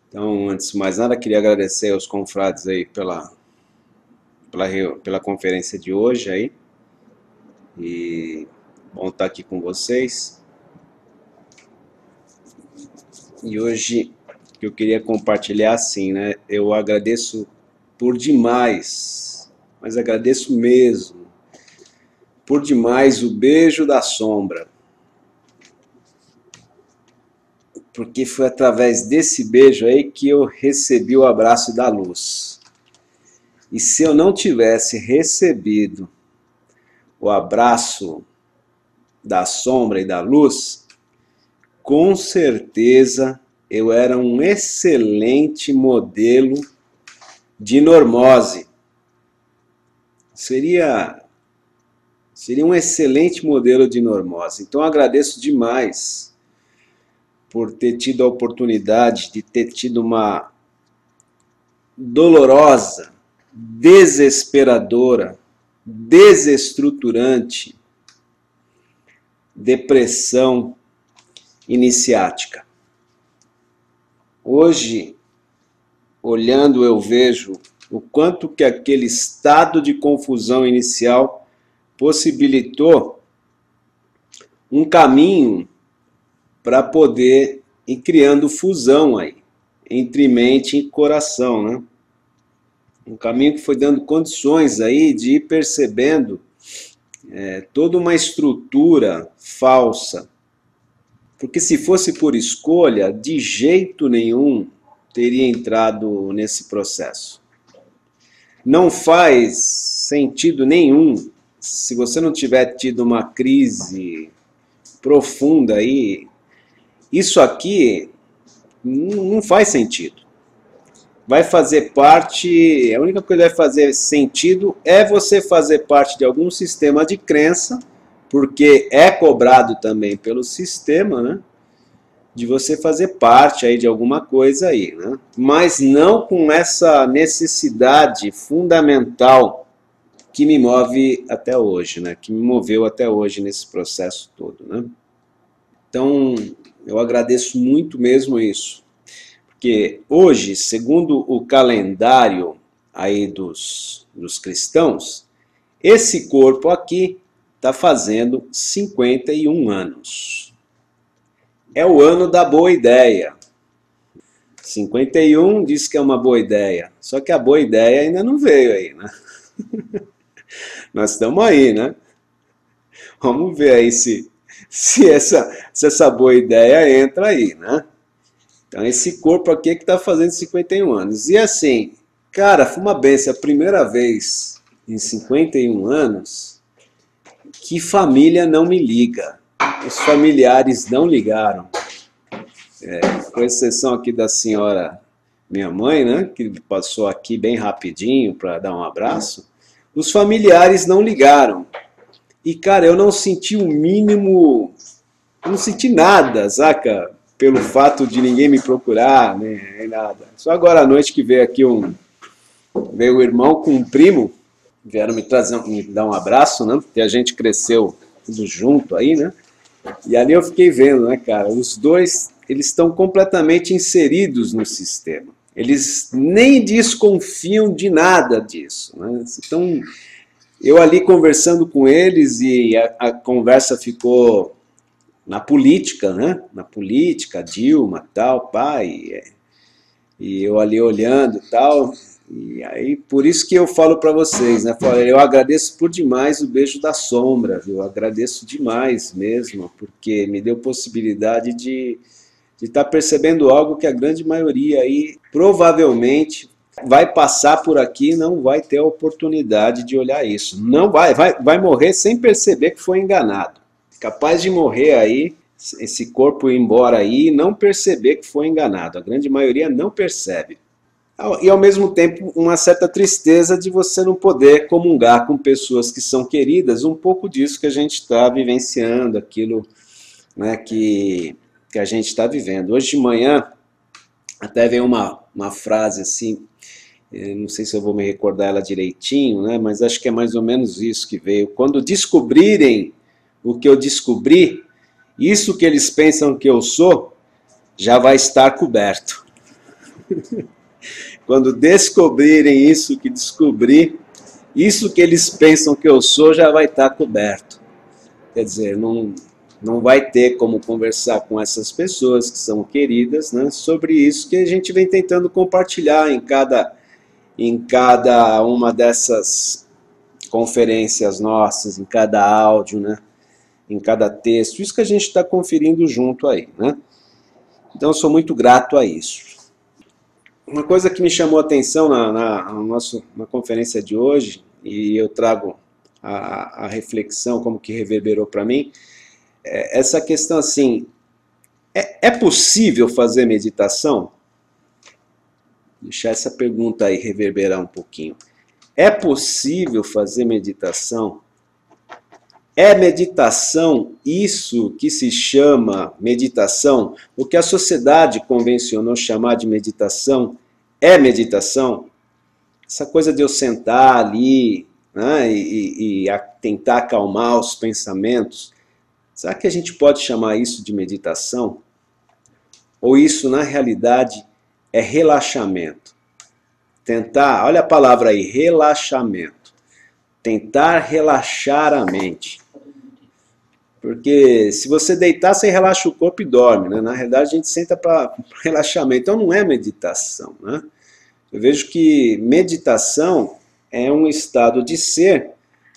Então, antes de mais nada, queria agradecer aos confrades aí pela conferência de hoje aí. E bom estar aqui com vocês. E hoje que eu queria compartilhar assim, né? Eu agradeço por demais, mas agradeço mesmo, por demais o beijo da sombra. Porque foi através desse beijo aí que eu recebi o abraço da luz. E se eu não tivesse recebido o abraço da sombra e da luz, com certeza eu era um excelente modelo de normose. Seria um excelente modelo de normose. Então eu agradeço demais por ter tido a oportunidade de ter tido uma dolorosa, desesperadora, desestruturante depressão iniciática. Hoje, olhando, eu vejo o quanto que aquele estado de confusão inicial possibilitou um caminho para poder ir criando fusão aí, entre mente e coração, né? Um caminho que foi dando condições aí de ir percebendo toda uma estrutura falsa. Porque se fosse por escolha, de jeito nenhum teria entrado nesse processo. Não faz sentido nenhum se você não tiver tido uma crise profunda aí. Isso aqui não faz sentido. Vai fazer parte, a única coisa que vai fazer sentido é você fazer parte de algum sistema de crença, porque é cobrado também pelo sistema, né? De você fazer parte aí de alguma coisa aí, né? Mas não com essa necessidade fundamental que me move até hoje, né? Que me moveu até hoje nesse processo todo, né? Então, eu agradeço muito mesmo isso. Porque hoje, segundo o calendário aí dos cristãos, esse corpo aqui está fazendo 51 anos. É o ano da boa ideia. 51 diz que é uma boa ideia, só que a boa ideia ainda não veio aí, né? Nós estamos aí, né? Vamos ver aí se essa boa ideia entra aí, né? Então, esse corpo aqui é que está fazendo 51 anos. E assim, cara, foi uma benção. A primeira vez em 51 anos que família não me liga. Os familiares não ligaram. Com exceção aqui da senhora, minha mãe, né, que passou aqui bem rapidinho para dar um abraço. Os familiares não ligaram. E, cara, eu não senti o mínimo... Eu não senti nada, saca? Pelo fato de ninguém me procurar, nem nada. Só agora à noite que veio aqui veio o irmão com um primo, vieram me dar um abraço, né? Porque a gente cresceu tudo junto aí, né? E ali eu fiquei vendo, né, cara? Os dois, eles estão completamente inseridos no sistema. Eles nem desconfiam de nada disso, né? Então, eu ali conversando com eles e a conversa ficou na política, né? Na política, Dilma, tal, pai, e eu ali olhando, tal, e aí por isso que eu falo para vocês, né? Eu agradeço por demais o beijo da sombra, viu? Eu agradeço demais mesmo, porque me deu possibilidade de estar percebendo algo que a grande maioria aí provavelmente vai passar por aqui e não vai ter a oportunidade de olhar isso. Não vai morrer sem perceber que foi enganado. Capaz de morrer aí, esse corpo ir embora aí e não perceber que foi enganado. A grande maioria não percebe. E ao mesmo tempo uma certa tristeza de você não poder comungar com pessoas que são queridas, um pouco disso que a gente está vivenciando, aquilo, né, que a gente está vivendo. Hoje de manhã até veio uma frase assim, não sei se eu vou me recordar ela direitinho, né, mas acho que é mais ou menos isso que veio. Quando descobrirem o que eu descobri, isso que eles pensam que eu sou, já vai estar coberto. Quando descobrirem isso que descobri, isso que eles pensam que eu sou já vai estar coberto. Quer dizer, não vai ter como conversar com essas pessoas que são queridas, né, sobre isso que a gente vem tentando compartilhar em cada uma dessas conferências nossas, em cada áudio, né, em cada texto, isso que a gente está conferindo junto aí, né? Então eu sou muito grato a isso. Uma coisa que me chamou a atenção na conferência de hoje, e eu trago a reflexão como que reverberou para mim, é essa questão assim, é possível fazer meditação? Deixar essa pergunta aí reverberar um pouquinho. É possível fazer meditação? É meditação isso que se chama meditação? O que a sociedade convencionou chamar de meditação é meditação? Essa coisa de eu sentar ali, né, e tentar acalmar os pensamentos, será que a gente pode chamar isso de meditação? Ou isso na realidade é relaxamento? Tentar, olha a palavra aí, relaxamento. Tentar relaxar a mente. Porque se você deitar, você relaxa o corpo e dorme, né? Na realidade, a gente senta para relaxamento. Então não é meditação, né? Eu vejo que meditação é um estado de ser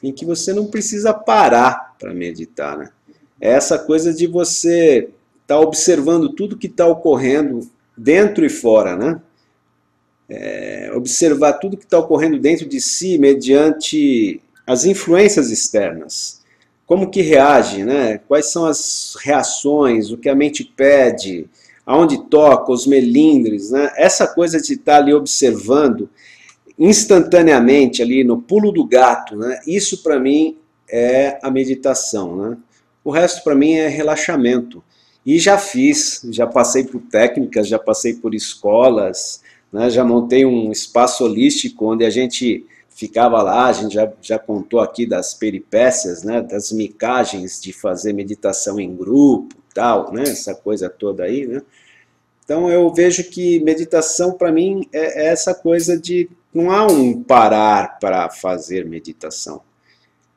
em que você não precisa parar para meditar, né? É essa coisa de você estar observando tudo que está ocorrendo dentro e fora, né? Observar tudo que está ocorrendo dentro de si mediante as influências externas. Como que reage, né? Quais são as reações, o que a mente pede, aonde toca, os melindres, né? Essa coisa de estar ali observando instantaneamente, ali no pulo do gato, né? Isso para mim é a meditação, né? O resto para mim é relaxamento. E já passei por técnicas, já passei por escolas, né? Já montei um espaço holístico onde a gente ficava lá, a gente já contou aqui das peripécias, né, das micagens de fazer meditação em grupo, tal, né, essa coisa toda aí, né. Então eu vejo que meditação para mim é essa coisa de não há um parar para fazer meditação.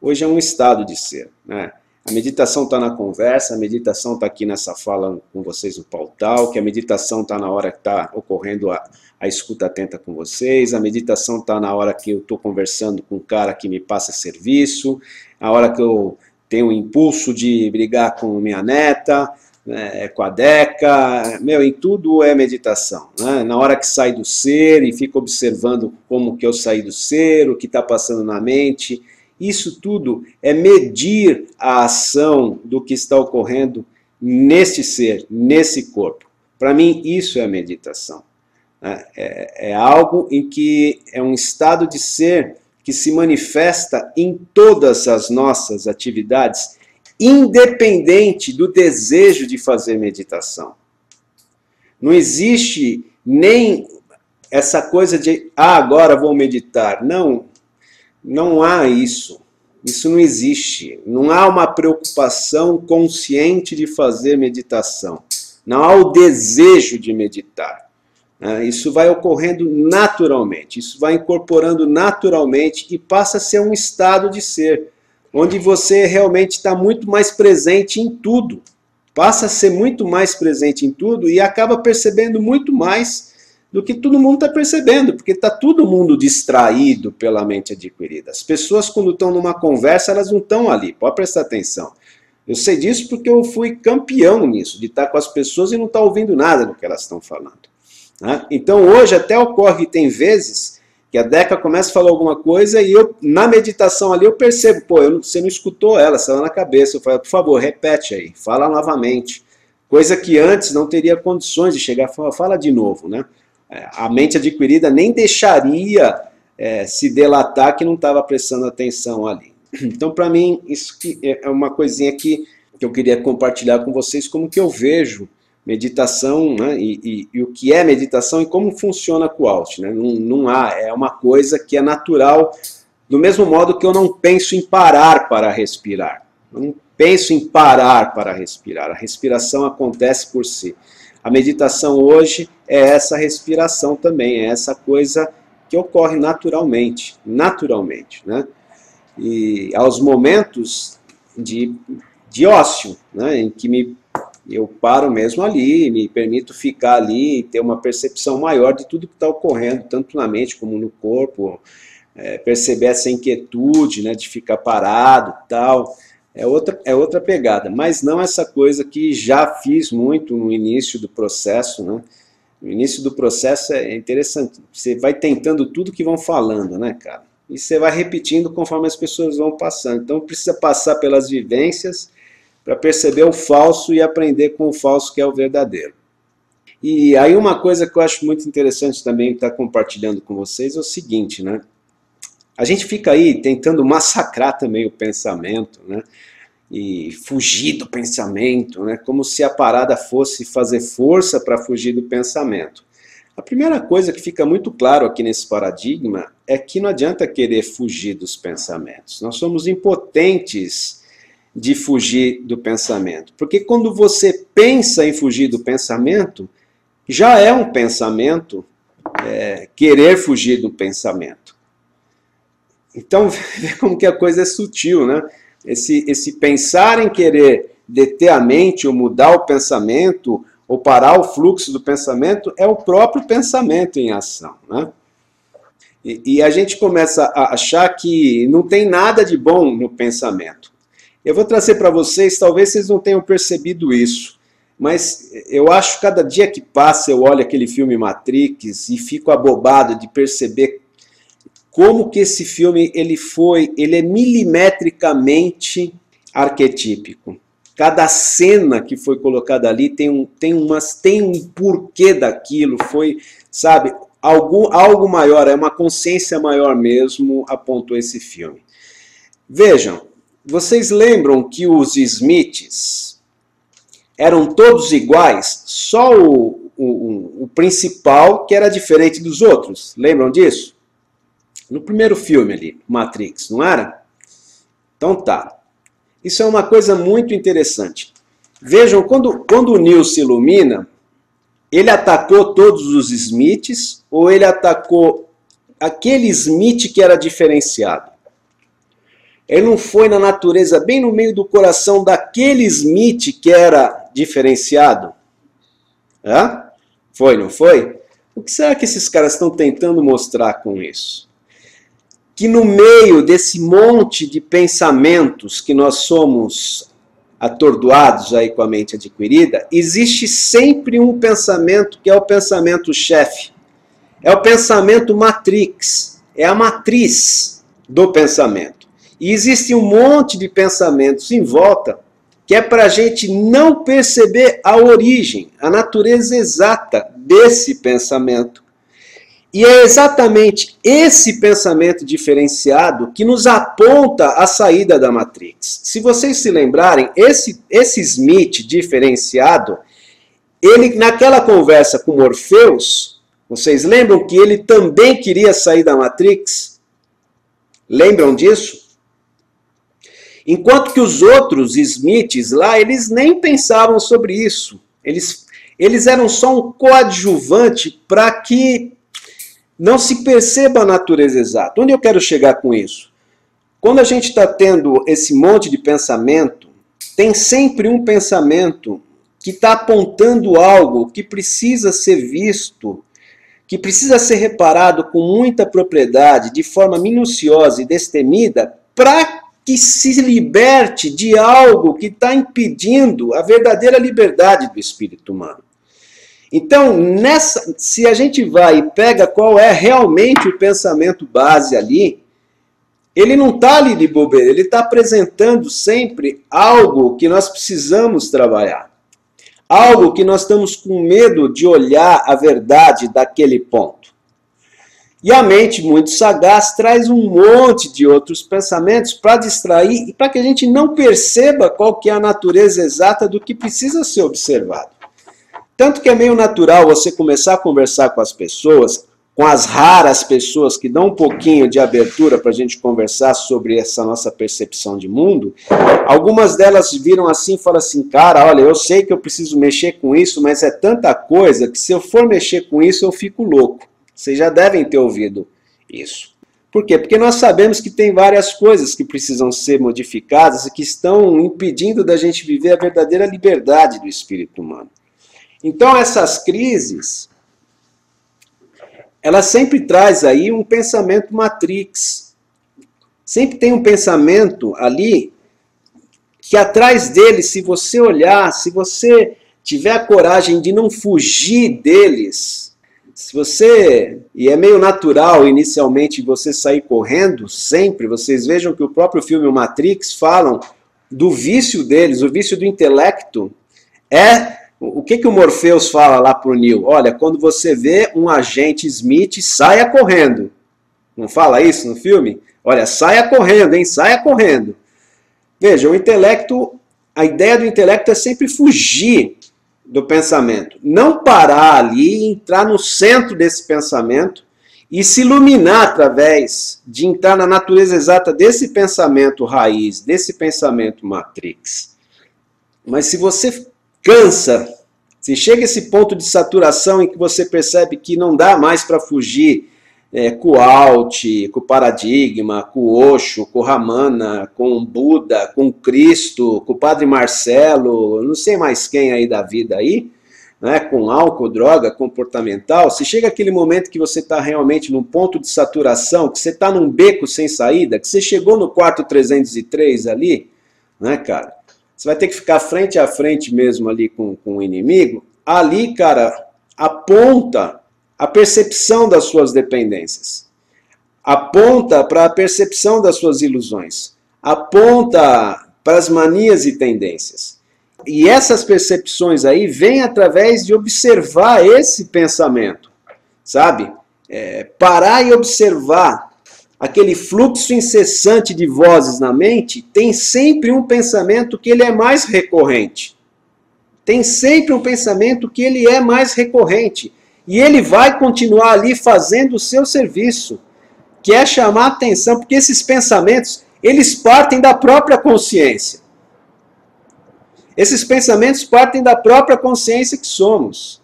Hoje é um estado de ser, né. A meditação está na conversa, a meditação está aqui nessa fala com vocês no Pautal, que a meditação está na hora que está ocorrendo a escuta atenta com vocês, a meditação está na hora que eu estou conversando com um cara que me passa serviço, a hora que eu tenho o impulso de brigar com minha neta, né, com a Deca, em tudo é meditação, né? Na hora que sai do ser e fica observando como que eu saí do ser, o que está passando na mente. Isso tudo é medir a ação do que está ocorrendo nesse ser, nesse corpo. Para mim, isso é meditação. É algo em que é um estado de ser que se manifesta em todas as nossas atividades, independente do desejo de fazer meditação. Não existe nem essa coisa de, agora vou meditar. Não há isso. Isso não existe. Não há uma preocupação consciente de fazer meditação. Não há o desejo de meditar. Isso vai ocorrendo naturalmente. Isso vai incorporando naturalmente e passa a ser um estado de ser, onde você realmente está muito mais presente em tudo. Passa a ser muito mais presente em tudo e acaba percebendo muito mais do que todo mundo está percebendo, porque está todo mundo distraído pela mente adquirida. As pessoas, quando estão numa conversa, elas não estão ali, pode prestar atenção. Eu sei disso porque eu fui campeão nisso, de estar com as pessoas e não estar ouvindo nada do que elas estão falando. Então hoje até ocorre, tem vezes que a Deca começa a falar alguma coisa e eu, na meditação ali, eu percebo, você não escutou ela, saiu na cabeça. Eu falo, por favor, repete aí, fala novamente. Coisa que antes não teria condições de chegar a falar, fala de novo, né? A mente adquirida nem deixaria se delatar que não estava prestando atenção ali. Então, para mim, isso é uma coisinha que eu queria compartilhar com vocês, como que eu vejo meditação, né, e o que é meditação e como funciona com o Alt. Né? Não há, é uma coisa que é natural, do mesmo modo que eu não penso em parar para respirar. Eu não penso em parar para respirar. A respiração acontece por si. A meditação hoje é essa respiração também, é essa coisa que ocorre naturalmente, né? E aos momentos de ócio, né? Em que eu paro mesmo ali, me permito ficar ali e ter uma percepção maior de tudo que está ocorrendo, tanto na mente como no corpo, perceber essa inquietude, né, de ficar parado e tal, é outra pegada, mas não essa coisa que já fiz muito no início do processo, né? No início do processo é interessante, você vai tentando tudo que vão falando, né, cara? E você vai repetindo conforme as pessoas vão passando, então precisa passar pelas vivências para perceber o falso e aprender com o falso que é o verdadeiro. E aí uma coisa que eu acho muito interessante também estar compartilhando com vocês é o seguinte, né? A gente fica aí tentando massacrar também o pensamento, né? E fugir do pensamento, né? Como se a parada fosse fazer força para fugir do pensamento. A primeira coisa que fica muito claro aqui nesse paradigma é que não adianta querer fugir dos pensamentos. Nós somos impotentes de fugir do pensamento. Porque quando você pensa em fugir do pensamento, já é um pensamento querer fugir do pensamento. Então, vê como que a coisa é sutil, né? Esse pensar em querer deter a mente ou mudar o pensamento ou parar o fluxo do pensamento é o próprio pensamento em ação, né? E a gente começa a achar que não tem nada de bom no pensamento. Eu vou trazer para vocês, talvez vocês não tenham percebido isso, mas eu acho que cada dia que passa eu olho aquele filme Matrix e fico abobado de perceber como que esse filme ele é milimetricamente arquetípico. Cada cena que foi colocada ali tem um porquê daquilo, foi, sabe, algo maior, é uma consciência maior mesmo, apontou esse filme. Vejam, vocês lembram que os Smiths eram todos iguais, só o principal que era diferente dos outros, lembram disso? No primeiro filme ali, Matrix, não era? Então tá. Isso é uma coisa muito interessante. Vejam, quando o Neo se ilumina, ele atacou todos os Smiths ou ele atacou aquele Smith que era diferenciado? Ele não foi na natureza, bem no meio do coração daquele Smith que era diferenciado? Hã? Foi, não foi? O que será que esses caras estão tentando mostrar com isso? Que no meio desse monte de pensamentos que nós somos atordoados aí com a mente adquirida, existe sempre um pensamento que é o pensamento chefe. É o pensamento matrix, é a matriz do pensamento. E existe um monte de pensamentos em volta que é para a gente não perceber a origem, a natureza exata desse pensamento. E é exatamente esse pensamento diferenciado que nos aponta a saída da Matrix. Se vocês se lembrarem, esse Smith diferenciado, ele naquela conversa com Morpheus, vocês lembram que ele também queria sair da Matrix? Lembram disso? Enquanto que os outros Smiths lá, eles nem pensavam sobre isso. Eles eram só um coadjuvante para que não se perceba a natureza exata. Onde eu quero chegar com isso? Quando a gente está tendo esse monte de pensamento, tem sempre um pensamento que está apontando algo que precisa ser visto, que precisa ser reparado com muita propriedade, de forma minuciosa e destemida, para que se liberte de algo que está impedindo a verdadeira liberdade do espírito humano. Então, se a gente vai e pega qual é realmente o pensamento base ali, ele não está ali de bobeira, ele está apresentando sempre algo que nós precisamos trabalhar. Algo que nós estamos com medo de olhar a verdade daquele ponto. E a mente muito sagaz traz um monte de outros pensamentos para distrair e para que a gente não perceba qual que é a natureza exata do que precisa ser observado. Tanto que é meio natural você começar a conversar com as pessoas, com as raras pessoas que dão um pouquinho de abertura para a gente conversar sobre essa nossa percepção de mundo, algumas delas viram assim e falam assim, cara, olha, eu sei que eu preciso mexer com isso, mas é tanta coisa que se eu for mexer com isso eu fico louco. Vocês já devem ter ouvido isso. Por quê? Porque nós sabemos que tem várias coisas que precisam ser modificadas e que estão impedindo da gente viver a verdadeira liberdade do espírito humano. Então essas crises, ela sempre traz aí um pensamento matrix. Sempre tem um pensamento ali que atrás dele, se você olhar, se você tiver a coragem de não fugir deles, se você, e é meio natural inicialmente você sair correndo, sempre, vocês vejam que o próprio filme Matrix falam do vício deles, o vício do intelecto, o que o Morpheus fala lá para o Neo? Olha, quando você vê um agente Smith, saia correndo. Não fala isso no filme? Olha, saia correndo, hein? Saia correndo. Veja, o intelecto, a ideia do intelecto é sempre fugir do pensamento. Não parar ali, entrar no centro desse pensamento e se iluminar através de entrar na natureza exata desse pensamento raiz, desse pensamento matrix. Mas se você cansa, se chega a esse ponto de saturação em que você percebe que não dá mais para fugir com o Alt, com o Paradigma, com o Osho, com o Ramana, com o Buda, com o Cristo, com o Padre Marcelo, não sei mais quem aí da vida aí, né, com álcool, droga, comportamental, se chega aquele momento que você está realmente num ponto de saturação, que você está num beco sem saída, que você chegou no quarto 303 ali, né, cara? Você vai ter que ficar frente a frente mesmo ali com o inimigo. Ali, cara, aponta a percepção das suas dependências. Aponta para a percepção das suas ilusões. Aponta para as manias e tendências. E essas percepções aí vêm através de observar esse pensamento. Sabe? Parar e observar aquele fluxo incessante de vozes na mente, tem sempre um pensamento que ele é mais recorrente. Tem sempre um pensamento que ele é mais recorrente. E ele vai continuar ali fazendo o seu serviço, que é chamar a atenção, porque esses pensamentos, eles partem da própria consciência. Esses pensamentos partem da própria consciência que somos.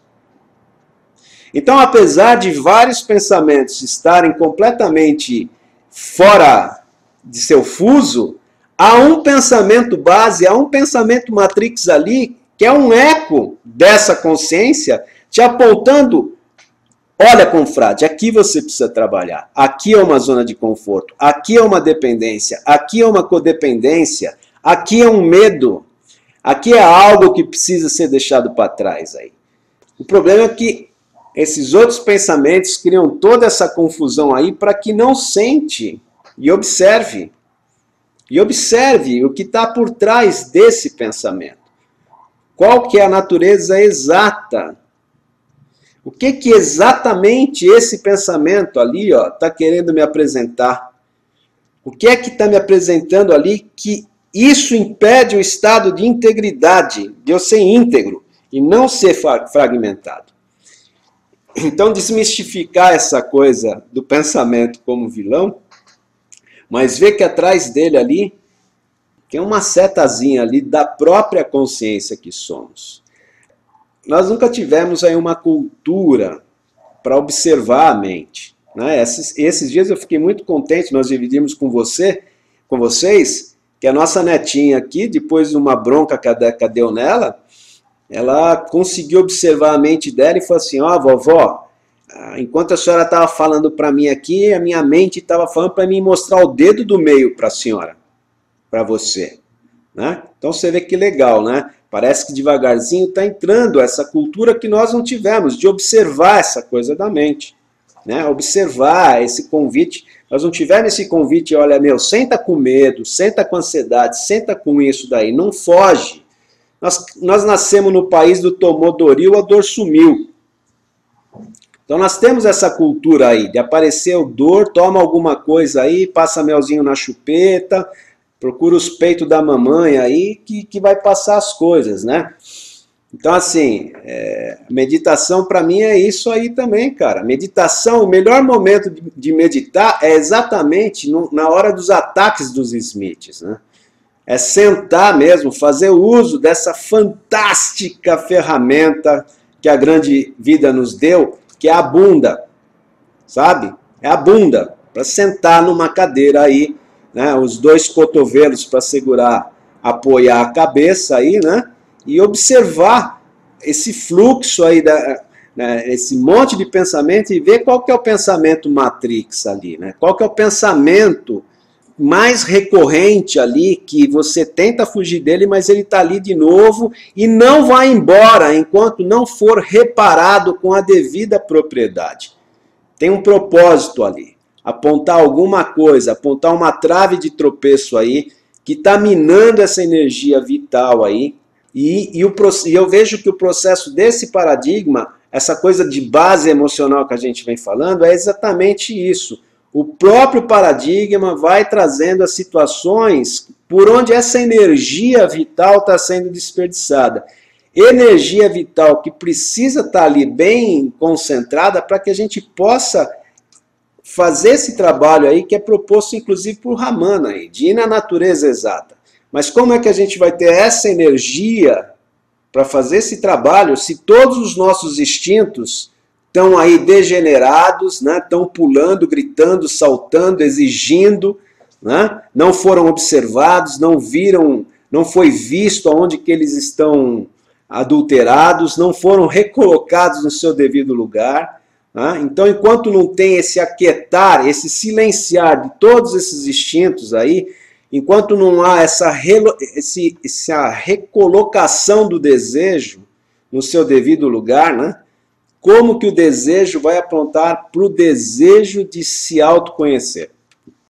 Então, apesar de vários pensamentos estarem completamente fora de seu fuso, há um pensamento base, há um pensamento matrix ali, que é um eco dessa consciência, te apontando, olha, confrade, aqui você precisa trabalhar, aqui é uma zona de conforto, aqui é uma dependência, aqui é uma codependência, aqui é um medo, aqui é algo que precisa ser deixado para trás aí. O problema é que esses outros pensamentos criam toda essa confusão aí para que não sente e observe. E observe o que está por trás desse pensamento. Qual que é a natureza exata? O que exatamente esse pensamento ali está querendo me apresentar? O que é que está me apresentando ali que isso impede o estado de integridade, de eu ser íntegro e não ser fragmentado? Então, desmistificar essa coisa do pensamento como vilão, mas ver que atrás dele ali tem uma setazinha ali da própria consciência que somos. Nós nunca tivemos aí uma cultura para observar a mente. Né? Esses dias eu fiquei muito contente, nós dividimos com vocês, que a nossa netinha aqui, depois de uma bronca que deu nela, ela conseguiu observar a mente dela e falou assim, vovó, enquanto a senhora estava falando para mim aqui, a minha mente estava falando para mim mostrar o dedo do meio para a senhora, para você. Né? Então você vê que legal, né? Parece que devagarzinho está entrando essa cultura que nós não tivemos, de observar essa coisa da mente. Né? Observar esse convite. Nós não tivemos esse convite, olha, senta com medo, senta com ansiedade, senta com isso daí, não foge. Nós nascemos no país do tomou Doril, a dor sumiu. Então nós temos essa cultura aí, de aparecer o dor, toma alguma coisa aí, passa melzinho na chupeta, procura os peitos da mamãe aí, que vai passar as coisas, né? Então, assim, meditação para mim é isso aí também, cara. Meditação, o melhor momento de meditar é exatamente na hora dos ataques dos Smiths, né? É sentar mesmo, fazer uso dessa fantástica ferramenta que a grande vida nos deu, que é a bunda, sabe? É a bunda, para sentar numa cadeira aí, né? Os dois cotovelos para segurar, apoiar a cabeça aí, né? E observar esse fluxo aí, né? Esse monte de pensamento e ver qual que é o pensamento matrix ali, né? Qual que é o pensamento mais recorrente ali, que você tenta fugir dele, mas ele está ali de novo e não vai embora enquanto não for reparado com a devida propriedade. Tem um propósito ali, apontar alguma coisa, apontar uma trave de tropeço aí, que está minando essa energia vital aí, e eu vejo que o processo desse paradigma, essa coisa de base emocional que a gente vem falando, é exatamente isso. O próprio paradigma vai trazendo as situações por onde essa energia vital está sendo desperdiçada. Energia vital que precisa estar ali bem concentrada para que a gente possa fazer esse trabalho aí que é proposto inclusive por Ramana, aí, de ir na natureza exata. Mas como é que a gente vai ter essa energia para fazer esse trabalho se todos os nossos instintos estão aí degenerados, né? Estão pulando, gritando, saltando, exigindo, né? Não foram observados, não viram, não foi visto aonde que eles estão adulterados, não foram recolocados no seu devido lugar. Né? Então, enquanto não tem esse aquietar, esse silenciar de todos esses instintos aí, enquanto não há essa recolocação do desejo no seu devido lugar, né? Como que o desejo vai apontar para o desejo de se autoconhecer?